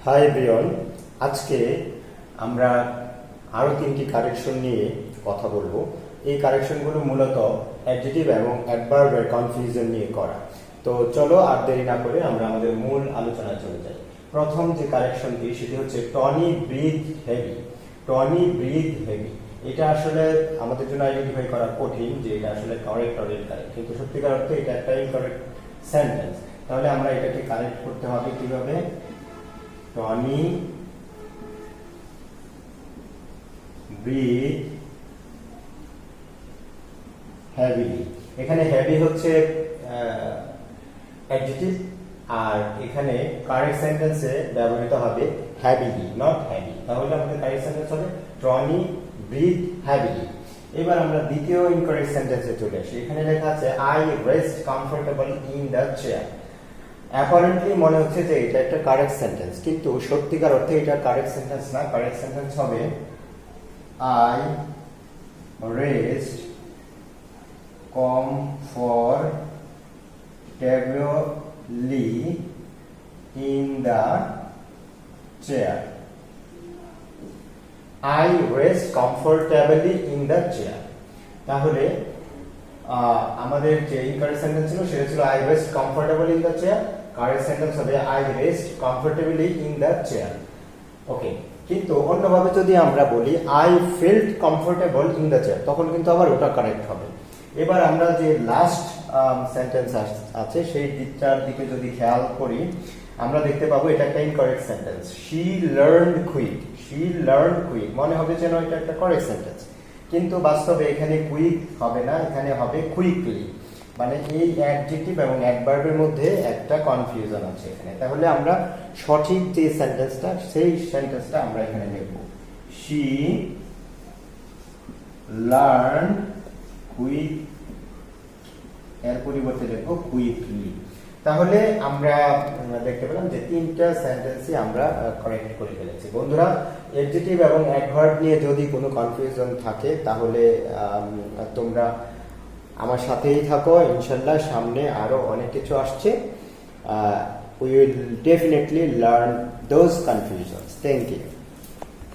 Hi everyone, আজকে আমরা আরো তিনটি কারেকশন নিয়ে কথা বলবো। এই কারেকশনগুলো মূলত অ্যাডজেক্টিভ এবং অ্যাডভার্বের কনফিউশন নিয়ে করা। তো চলো আর দেরি না করে আমরা আমাদের মূল আলোচনায় চলে যাই। প্রথম যে কারেকশনটি সেটি হচ্ছে Tony breathe heavy. Tony breathe heavy, এটা আসলে আমাদের জন্য আইডেন্টিফাই করা কঠিন যে এটা আসলে কারেক্ট অর ইনকারেক্ট, কিন্তু সত্যিকার অর্থে এটা একটা ইনকারেক্ট সেন্টেন্স। তাহলে আমরা এটাকে কারেক্ট করতে হবে কিভাবে? Tony breathe heavily. এখানে হেভি হচ্ছে অ্যাডজেক্টিভ, আর এখানে কারেক্ট সেন্টেন্সে ব্যবহৃত হবে হ্যাভিলি, নট হ্যাভি। তাহলে আমাদের কারেক্ট সেন্টেন্স হবে টনি ব্রিথ হ্যাভিলি। এবার আমরা দ্বিতীয় ইনকারেক্ট সেন্টেন্সে চলে আসি। এখানে লেখা আছে I rest comfortable in the chair. Apparently মনে হচ্ছে যে এটা একটা কারেক্ট সেন্টেন্স, কিন্তু সত্যিকার অর্থে এটা কারেক্ট সেন্টেন্স না। কারেক্ট সেন্টেন্স হবে I rest comfortably in the chair. I rest comfortably in the chair. তাহলে আমাদের যে ইনকারেক্ট সেন্টেন্স ছিল সেটা ছিল I rest comfortably in the chair। Correct sentence হবে I rest comfortably in the chair। ওকে, কিন্তু অন্যভাবে যদি আমরা বলি I felt comfortable in the chair, তখন কিন্তু আবার ওটা কারেক্ট হবে। এবার আমরা যে লাস্ট সেন্টেন্স আছে সেই দিকটার দিকে যদি খেয়াল করি, আমরা দেখতে পাবো এটা একটা incorrect sentence. She learned quick. She learned quick মনে হবে যেন এটা একটা কারেক্ট সেন্টেন্স, কিন্তু বাস্তবে এখানে কুইক হবে না, এখানে হবে কুইকলি। মানে এই অ্যাডজেক্টিভ এবং অ্যাডভার্বের মধ্যে একটা কনফিউশন আছে এখানে। তাহলে আমরা সঠিক যে সেন্টেন্সটা সেই সেন্টেন্সটা আমরা এখানে লিখব। শি লার্নড কুইক, এর পরিবর্তে লিখবো কুইকলি। তাহলে আমরা দেখতে পেলাম যে তিনটা সেন্টেন্সই আমরা কারেক্ট করে ফেলেছি। বন্ধুরা, অ্যাডজেক্টিভ এবং অ্যাডভার্ব নিয়ে যদি কোনো কনফিউশন থাকে তাহলে তোমরা আমার সাথেই থাকো। ইনশাল্লাহ সামনে আরো অনেক কিছু আসছে। We will definitely learn those confusions. Thank you.